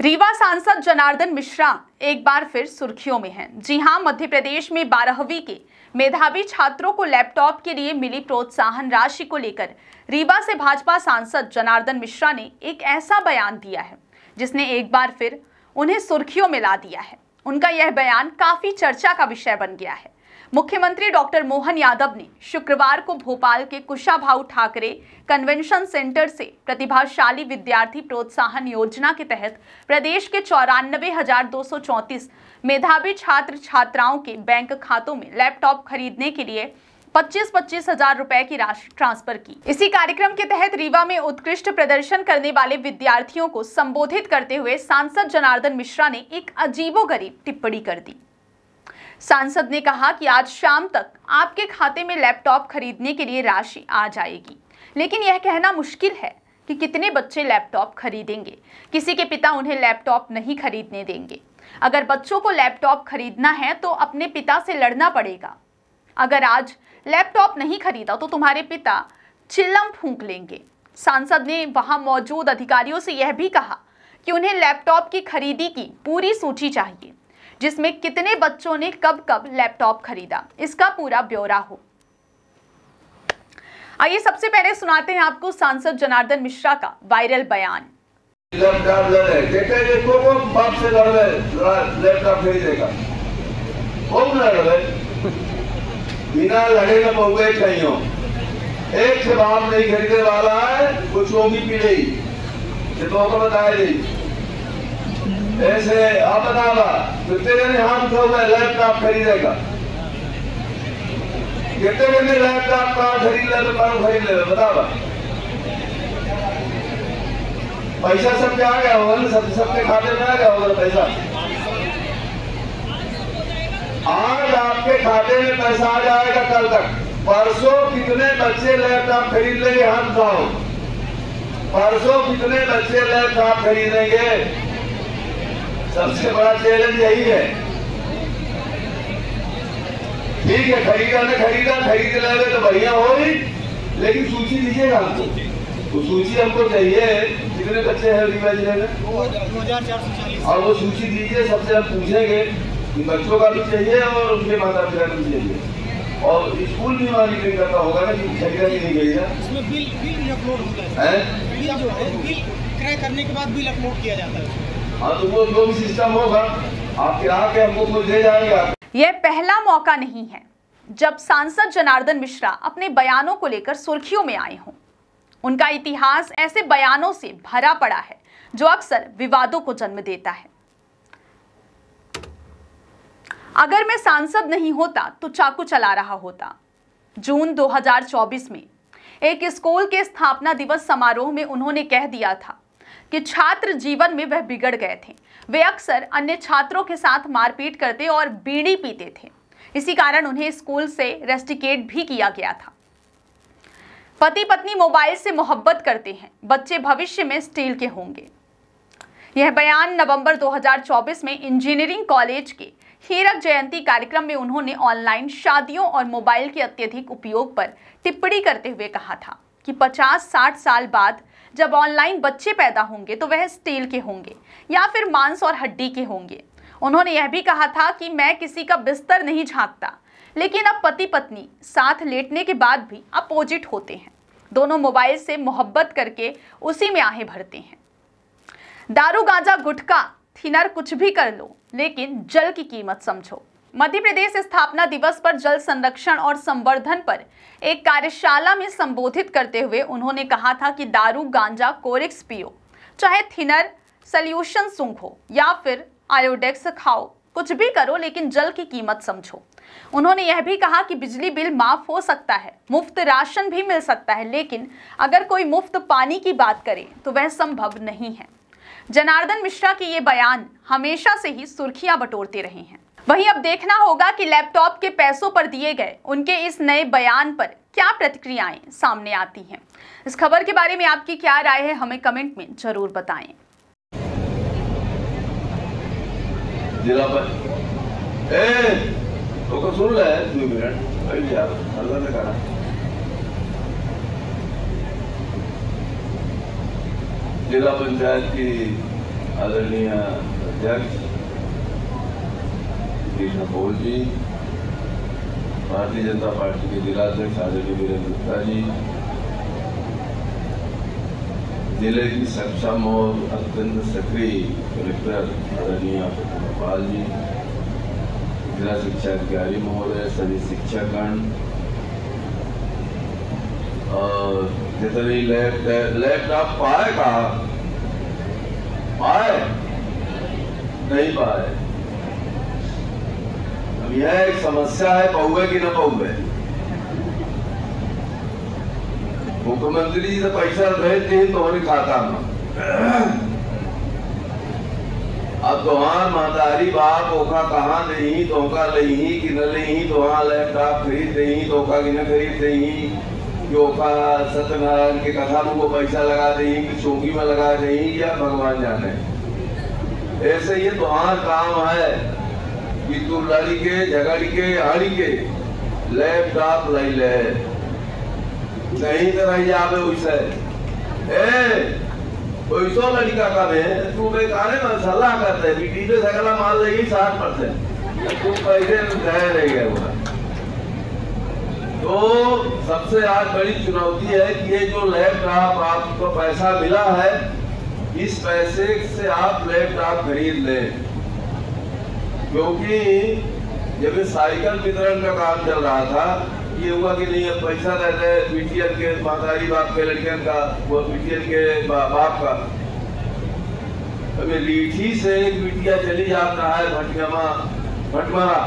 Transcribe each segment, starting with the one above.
रीवा सांसद जनार्दन मिश्रा एक बार फिर सुर्खियों में हैं। जी हां, मध्य प्रदेश में 12वीं के मेधावी छात्रों को लैपटॉप के लिए मिली प्रोत्साहन राशि को लेकर रीवा से भाजपा सांसद जनार्दन मिश्रा ने एक ऐसा बयान दिया है जिसने एक बार फिर उन्हें सुर्खियों में ला दिया है। उनका यह बयान काफी चर्चा का विषय बन गया है। मुख्यमंत्री डॉक्टर मोहन यादव ने शुक्रवार को भोपाल के कुशाभाऊ ठाकरे कन्वेंशन सेंटर से प्रतिभाशाली विद्यार्थी प्रोत्साहन योजना के तहत प्रदेश के 94,234 मेधावी छात्र छात्राओं के बैंक खातों में लैपटॉप खरीदने के लिए 25-25 हजार रुपए की राशि ट्रांसफर की। इसी कार्यक्रम के तहत रीवा में उत्कृष्ट प्रदर्शन करने वाले विद्यार्थियों को संबोधित करते हुए सांसद जनार्दन मिश्रा ने एक अजीबोगरीब टिप्पणी कर दी। सांसद ने कहा कि आज शाम तक आपके खाते में लैपटॉप खरीदने के लिए राशि आ जाएगी, लेकिन यह कहना मुश्किल है कि कितने बच्चे लैपटॉप खरीदेंगे। किसी के पिता उन्हें लैपटॉप नहीं खरीदने देंगे। अगर बच्चों को लैपटॉप खरीदना है तो अपने पिता से लड़ना पड़ेगा। अगर आज लैपटॉप नहीं खरीदा तो तुम्हारे पिता चिल्लम फूंक लेंगे। सांसद ने वहां मौजूद अधिकारियों से यह भी कहा कि उन्हें लैपटॉप की खरीदी की पूरी सूची चाहिए, जिसमें कितने बच्चों ने कब कब लैपटॉप खरीदा, इसका पूरा ब्यौरा हो। आइए सबसे पहले सुनाते हैं आपको सांसद जनार्दन मिश्रा का वायरल बयान। बिना लड़े न बहुए चाहिए, एक से बाप नहीं खरीदने वाला है, कुछ वो भी पीड़े को बताए नहीं। ऐसे आप बतावा कितने जने हाथ उठा हुआ लैपटॉप खरीदेगा, कितने जने लैपटॉप का खरीद ले तो कौन खरीद ले, बतावा। पैसा सबके आ गया होगा ना, सबके खाते में आ गया होगा पैसा। आज आपके खाते में पैसा आ जाएगा कल तक। परसों कितने बच्चे लैपटॉप खरीद लेंगे, हाथ उठाओ। परसों कितने बच्चे लैपटॉप खरीदेंगे? सबसे बड़ा चैलेंज यही है। ठीक है, खरीदा ने खरीदा, खरीद ले तो बढ़िया हो ही, लेकिन सूची दीजिएगा हमको। तो सूची हमको चाहिए, कितने बच्चे हैं रीवा जिले में 2440, और वो सूची दीजिए। सबसे हम पूछेंगे कि बच्चों का भी चाहिए और उनके माता पिता का भी चाहिए, और स्कूल भी मॉनिटरिंग करना होगा ना कि खरीदा कि नहीं खरीदा। इसमें बिल अपलोड होता है, बिल जो है बिल क्रय करने के बाद बिल अपलोड किया जाता है। हाँ, तो वो जो भी सिस्टम होगा आपके आके हमको कुछ दे जाएगा। यह पहला मौका नहीं है जब सांसद जनार्दन मिश्रा अपने बयानों को लेकर सुर्खियों में आए हों। उनका इतिहास ऐसे बयानों से भरा पड़ा है जो अक्सर विवादों को जन्म देता है। अगर मैं सांसद नहीं होता तो चाकू चला रहा होता। जून 2024 में एक स्कूल के स्थापना दिवस समारोह में उन्होंने कह दिया था कि छात्र जीवन में वह बिगड़ गए थे। वे अक्सर अन्य छात्रों के साथ मारपीट करते और बीड़ी पीते थे। इसी कारण उन्हें स्कूल से रेस्टिकेट भी किया गया था। पति पत्नी मोबाइल से मोहब्बत करते हैं, बच्चे भविष्य में स्टील के होंगे। यह बयान नवंबर 2024 में इंजीनियरिंग कॉलेज के हीरक जयंती कार्यक्रम में उन्होंने ऑनलाइन शादियों और मोबाइल के अत्यधिक उपयोग पर टिप्पणी करते हुए कहा था कि 50-60 साल बाद जब ऑनलाइन बच्चे पैदा होंगे तो वह स्टील के होंगे या फिर मांस और हड्डी के होंगे। उन्होंने यह भी कहा था कि मैं किसी का बिस्तर नहीं झांकता, लेकिन अब पति पत्नी साथ लेटने के बाद भी अपोजिट होते हैं। दोनों मोबाइल से मोहब्बत करके उसी में आहें भरते हैं। दारू, गांजा, गुटखा, थिनर कुछ भी कर लो, लेकिन जल की कीमत समझो। मध्य प्रदेश स्थापना दिवस पर जल संरक्षण और संवर्धन पर एक कार्यशाला में संबोधित करते हुए उन्होंने कहा था कि दारू, गांजा, कोरिक्स पियो, चाहे थिनर सॉल्यूशन सूंघो या फिर आयोडेक्स खाओ, कुछ भी करो, लेकिन जल की कीमत समझो। उन्होंने यह भी कहा कि बिजली बिल माफ हो सकता है, मुफ्त राशन भी मिल सकता है, लेकिन अगर कोई मुफ्त पानी की बात करे तो वह संभव नहीं है। जनार्दन मिश्रा के ये बयान हमेशा से ही सुर्खियां बटोरते रहे हैं। वहीं अब देखना होगा कि लैपटॉप के पैसों पर दिए गए उनके इस नए बयान पर क्या प्रतिक्रियाएं सामने आती हैं। इस खबर के बारे में आपकी क्या राय है, हमें कमेंट में जरूर बताएं। जिला पर तो सुन ले 2 मिनट यार, जिला पंचायत की आदरणीय अध्यक्ष कृष्ण कौल जी, भारतीय जनता पार्टी के जिलाध्यक्ष आदरणीय वीरेंद्र गुप्ता जी, जिले की सक्षम और अत्यंत सक्रिय कलेक्टर आदरणीय गोपाल जी, जिला शिक्षा अधिकारी महोदय, सभी शिक्षकगण और जितने लैपटॉप पाए नहीं पाए। अब यह एक समस्या है, पहुए कि न पहुए। मुख्यमंत्री जी से पैसा भेज दी तुम्हारे खाता में, अब तुम्हार महतारी बाप ओका कहाँ नहीं तोका नहीं कि न नहीं, तो वहां लैपटॉप खरीद नहीं तोका कि न खरीद नहीं, योका सत्यनारायण के कथा में वो पैसा लगा दें कि चौकी में लगा दें, या भगवान जाने। ऐसे ये तुम्हारा काम है कि तू लड़ी के झगड़ के हड़ी के लैपटॉप ले ले, नहीं तो रही जावे वैसे। वैसो लड़का का है तू बेकारे में सलाह करते बेटी पे सगला माल लेगी 60%, तू पैसे रह गए। तो सबसे आज बड़ी चुनौती है कि ये जो लैपटॉप आपको पैसा मिला है, इस पैसे से आप लैपटॉप खरीद लें, क्योंकि जब साइकिल वितरण का काम चल रहा था, ये हुआ कि नहीं अब पैसा रहता है बीटीएन के महतारी बाप के लड़कियन का, वो बीटीएन के बाप का। अब लीठी से एक बिटिया चली जाता है भटमारा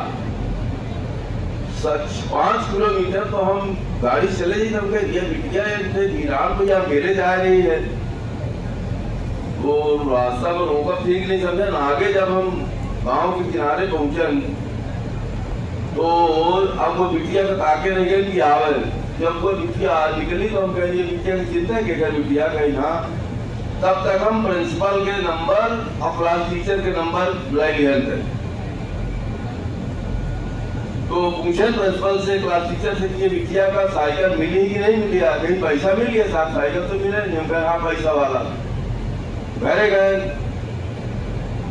5 किलोमीटर, तो हम गाड़ी चले जी तब ये बिटिया वीरान को यहाँ मेरे जा रही है, वो रास्ता में रोका ठीक नहीं समझा ना। आगे जब हम गांव के किनारे पहुंचे तो अब वो बिटिया का ताके नहीं गए कि आवे। जब वो बिटिया निकली तो हम कहेंगे बिटिया की चिंता है क्या बिटिया कहीं ना, तब तक हम प्रिंसिपल के नंबर और क्लास टीचर के नंबर ले लिए थे। तो पूछे प्रिंसिपल से क्लास टीचर से कि बिटिया का साइकिल मिली कि नहीं मिली, कहीं पैसा मिल गया साहब, साइकिल तो मिले नहीं। हम कहे हाँ पैसा वाला। घरे गए,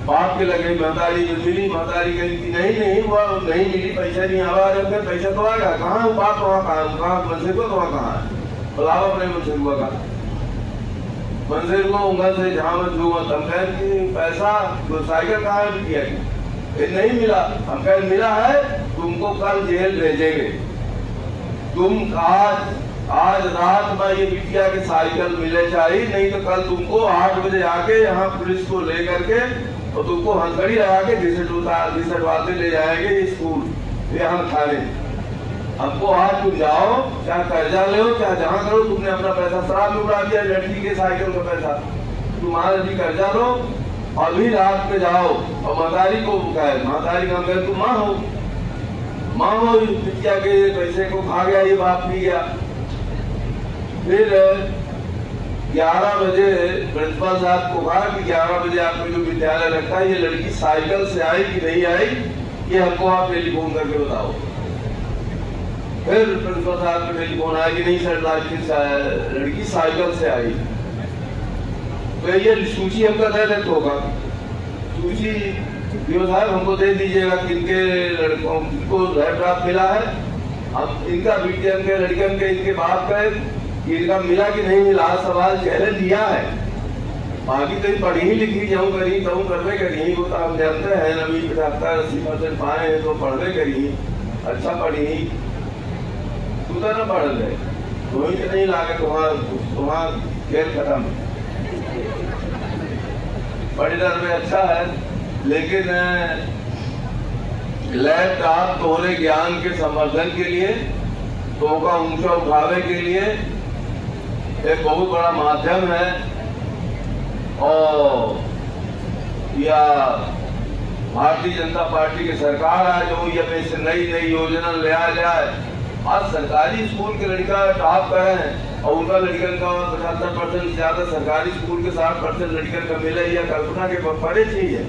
बाप के लगे महतारी मिली, महतारी कही कि नहीं वो नहीं मिली, पैसा नहीं आवा। पैसा तो आएगा कहाँ, बाप वहाँ कहाँ मंदिर को, तो वहाँ कहाँ है बुलावा अपने मंदिर हुआ का मंदिर को उंगल से जहाँ मत हुआ। हम कहे कि पैसा तो साइकिल कहाँ है बिटिया की, नहीं मिला। हम कहे मिला है, तुमको कल जेल भेजेंगे। तुम आज रात में ये बिटिया के साइकिल मिले चाहिए, नहीं तो कल तुमको 8 बजे आके यहाँ पुलिस को ले करके और तुमको हंसड़ी लगा के घिसटवाते ले जाएंगे स्कूल यहाँ थाने। हमको आज तुम जाओ, चाहे कर्जा ले चाहे जहाँ करो, तुमने अपना पैसा शराब में उड़ा दिया, लड़की के साइकिल का पैसा तुम्हारा भी कर्जा लो, अभी रात में जाओ और महतारी को बुलाए। महतारी का कहे तुम माँ हो बिटिया के पैसे को खा गया, ये बाप पी गया। फिर 11 बजे प्रिंसिपल साहब को कहा कि 11 बजे आपको जो विद्यालय लगता है, ये लड़की साइकिल से आई कि नहीं आई, ये हमको आप टेलीफोन करके बताओ। फिर प्रिंसिपल साहब का टेलीफोन आया कि नहीं सर लड़की साइकिल से आई। तो ये सूची हमका दे देते होगा, सूची डीओ साहब हमको दे दीजिएगा किनके लड़कों को लैपटॉप मिला है। हम इनका बीटीएम के लड़कियन के इनके बाप का इनका मिला कि नहीं मिला, सवाल चैलेंज दिया है। बाकी तो पढ़ी ही लिखी जाऊँ करी तो करवे करी, वो तो हम जानते हैं नबी 75-80% पाए हैं तो पढ़वे करी, अच्छा पढ़ी तू तो न पढ़ गए, वही तो नहीं लागे तुम्हारा खेल खत्म। बड़ी दर में अच्छा है, लेकिन लैपटॉप तोहरे ज्ञान के संवर्धन के लिए, तो का ऊंचा उठावे के लिए एक बहुत बड़ा माध्यम है। और या भारतीय जनता पार्टी की सरकार है जो ये से नई योजना ले आ जाए। आज सरकारी स्कूल के लड़का टॉप करें और उनका लड़कन का 75% से ज्यादा सरकारी स्कूल के 60% लड़कन का मिले, या कल्पना के बड़े चाहिए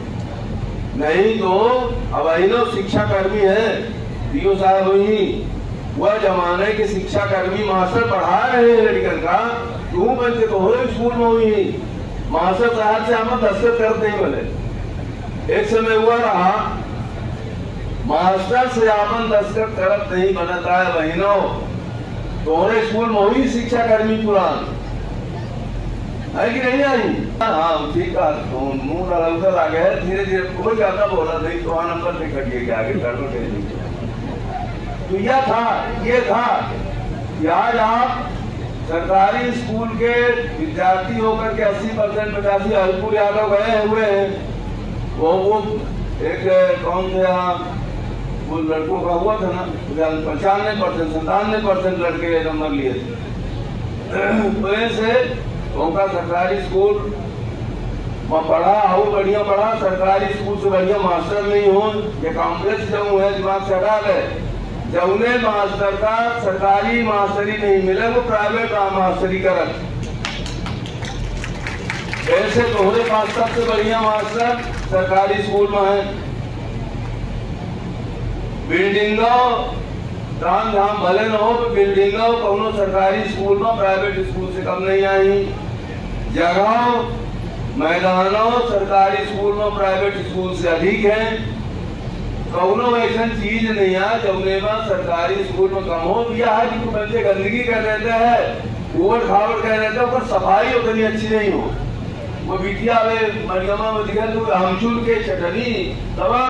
नहीं। तो अब अहिनो शिक्षा कर्मी है, डीओ साहब वही वह जमाने के शिक्षा कर्मी मास्टर पढ़ा रहे हैं लड़कन का, क्यों बच्चे तो हो स्कूल में हुई मास्टर साहब से हम दस्तखत करते ही बोले। एक समय हुआ रहा, मास्टर से आपन दस्तखत करत नहीं बनता है बहनों, तोहरे स्कूल में हुई शिक्षा कर्मी पुरान है कि नहीं आई? हाँ ठीक है, तो मुंह डाल आ गया, धीरे धीरे कोई ज्यादा बोला नहीं, तो नंबर से कटिए के आगे गड़बड़ कर। तो यह था कि आज आप सरकारी स्कूल के विद्यार्थी होकर के 80% 85 हरपुर यादव गए हुए हैं। वो एक कौन से यहाँ वो लड़कों का हुआ था ना, 95% 97% लड़के नंबर लिए थे। तो ऐसे उनका सरकारी स्कूल में पढ़ा, आओ बढ़िया पढ़ा, सरकारी स्कूल से बढ़िया मास्टर नहीं हो। ये कॉम्प्लेक्स जो है दिमाग से हटा ले, जब उन्हें मास्टर का सरकारी मास्टरी नहीं मिले वो प्राइवेट मास्टरी करत। ऐसे तुम्हारे पास सबसे बढ़िया मास्टर सरकारी स्कूल में है। बिल्डिंगों काम धाम भले न हो, तो बिल्डिंगों कोनो सरकारी स्कूल में प्राइवेट स्कूल से कम नहीं आई। जगह मैदानों सरकारी स्कूल में प्राइवेट स्कूल से अधिक है। कौनो ऐसा चीज नहीं है जौने में सरकारी स्कूल में कम हो। यह है कि बच्चे गंदगी कर देते हैं, उबड़ खाबड़ कर देते हैं, पर सफाई उतनी अच्छी नहीं हो। वो बिटिया मरियमा में दिखा तो आमचूर के चटनी दवा